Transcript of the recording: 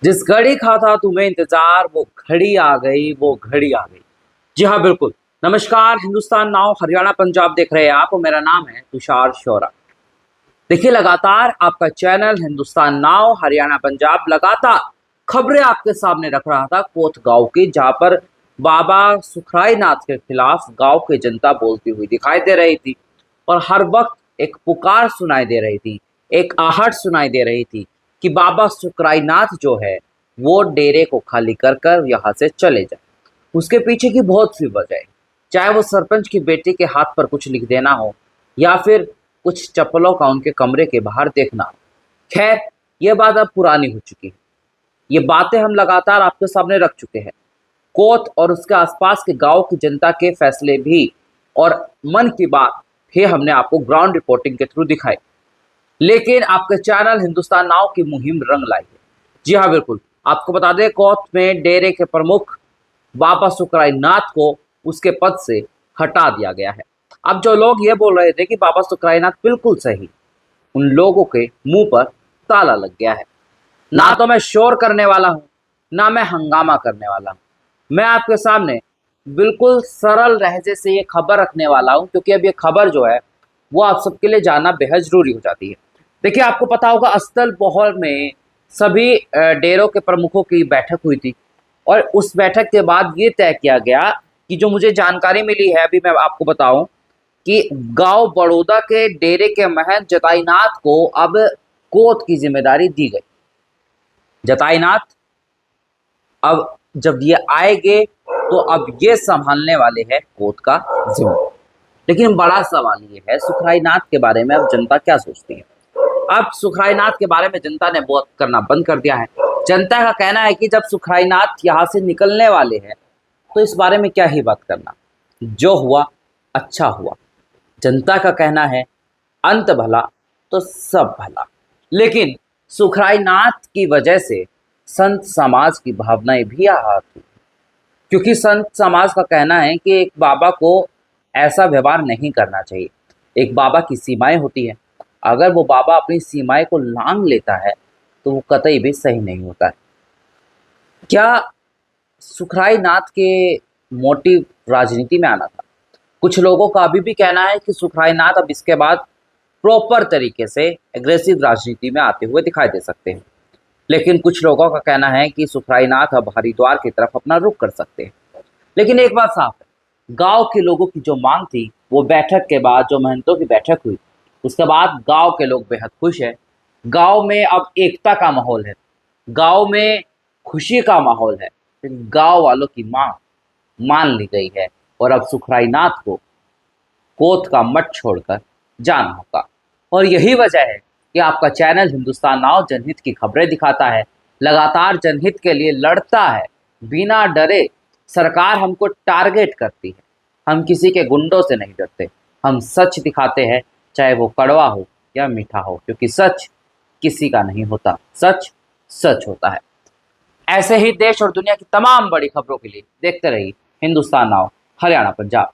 जिस घड़ी का था तुम्हें इंतजार वो घड़ी आ गई, वो घड़ी आ गई। जी हाँ, बिल्कुल। नमस्कार, हिंदुस्तान नाउ हरियाणा पंजाब देख रहे हैं आप और मेरा नाम है तुषार शौरा। देखिए, लगातार आपका चैनल हिंदुस्तान नाउ हरियाणा पंजाब लगातार खबरें आपके सामने रख रहा था कोत गांव की, जहां पर बाबा सुखराई नाथ के खिलाफ गांव की जनता बोलती हुई दिखाई दे रही थी। और हर वक्त एक पुकार सुनाई दे रही थी, एक आहट सुनाई दे रही थी कि बाबा सुखराई नाथ जो है वो डेरे को खाली कर कर यहाँ से चले जाए। उसके पीछे की बहुत सी वजह है, चाहे वो सरपंच की बेटी के हाथ पर कुछ लिख देना हो या फिर कुछ चप्पलों का उनके कमरे के बाहर देखना हो। खैर, ये बात अब पुरानी हो चुकी है। ये बातें हम लगातार आपके सामने रख चुके हैं। कोत और उसके आसपास के गांव की जनता के फैसले भी और मन की बात भी हमने आपको ग्राउंड रिपोर्टिंग के थ्रू दिखाई। लेकिन आपके चैनल हिंदुस्तान नाउ की मुहिम रंग लाई है। जी हाँ, बिल्कुल। आपको बता दें, कोत में डेरे के प्रमुख बाबा सुखराई नाथ को उसके पद से हटा दिया गया है। अब जो लोग ये बोल रहे थे कि बाबा सुखराई नाथ बिल्कुल सही, उन लोगों के मुंह पर ताला लग गया है। ना तो मैं शोर करने वाला हूं, ना मैं हंगामा करने वाला हूं। मैं आपके सामने बिल्कुल सरल लहजे से ये खबर रखने वाला हूं, क्योंकि अब ये खबर जो है वो आप सबके लिए जानना बेहद जरूरी हो जाती है। देखिए, आपको पता होगा, अस्तल बहौल में सभी डेरों के प्रमुखों की बैठक हुई थी। और उस बैठक के बाद ये तय किया गया कि जो मुझे जानकारी मिली है, अभी मैं आपको बताऊं, कि गांव बड़ौदा के डेरे के महंत जताईनाथ को अब कोत की जिम्मेदारी दी गई। जताईनाथ अब जब ये आएंगे तो अब ये संभालने वाले हैं कोत का जिम्मा। लेकिन बड़ा सवाल ये है, सुखराई नाथ के बारे में अब जनता क्या सोचती है। अब सुखराई नाथ के बारे में जनता ने बात करना बंद कर दिया है। जनता का कहना है कि जब सुखराई नाथ यहाँ से निकलने वाले हैं तो इस बारे में क्या ही बात करना, जो हुआ अच्छा हुआ। जनता का कहना है, अंत भला तो सब भला। लेकिन सुखराई नाथ की वजह से संत समाज की भावनाएं भी आहत हुई, क्योंकि संत समाज का कहना है कि एक बाबा को ऐसा व्यवहार नहीं करना चाहिए। एक बाबा की सीमाएं होती है, अगर वो बाबा अपनी सीमाएं को लांघ लेता है तो वो कतई भी सही नहीं होता है। क्या सुखराई नाथ के मोटिव राजनीति में आना था? कुछ लोगों का अभी भी कहना है कि सुखराई नाथ अब इसके बाद प्रॉपर तरीके से एग्रेसिव राजनीति में आते हुए दिखाई दे सकते हैं। लेकिन कुछ लोगों का कहना है कि सुखराई नाथ अब हरिद्वार की तरफ अपना रुख कर सकते हैं। लेकिन एक बात साफ है, गांव के लोगों की जो मांग थी, वो बैठक के बाद जो महंतों की बैठक हुई, उसके बाद गांव के लोग बेहद खुश हैं। गांव में अब एकता का माहौल है, गांव में खुशी का माहौल है। गांव वालों की मांग मान ली गई है और अब सुखराई नाथ को कोत का मठ छोड़कर जाना होगा। और यही वजह है कि आपका चैनल हिंदुस्तान नाउ जनहित की खबरें दिखाता है, लगातार जनहित के लिए लड़ता है, बिना डरे। सरकार हमको टारगेट करती है, हम किसी के गुंडों से नहीं डरते। हम सच दिखाते हैं, चाहे वो कड़वा हो या मीठा हो, क्योंकि सच किसी का नहीं होता, सच सच होता है। ऐसे ही देश और दुनिया की तमाम बड़ी खबरों के लिए देखते रहिए हिंदुस्तान नाउ हरियाणा पंजाब।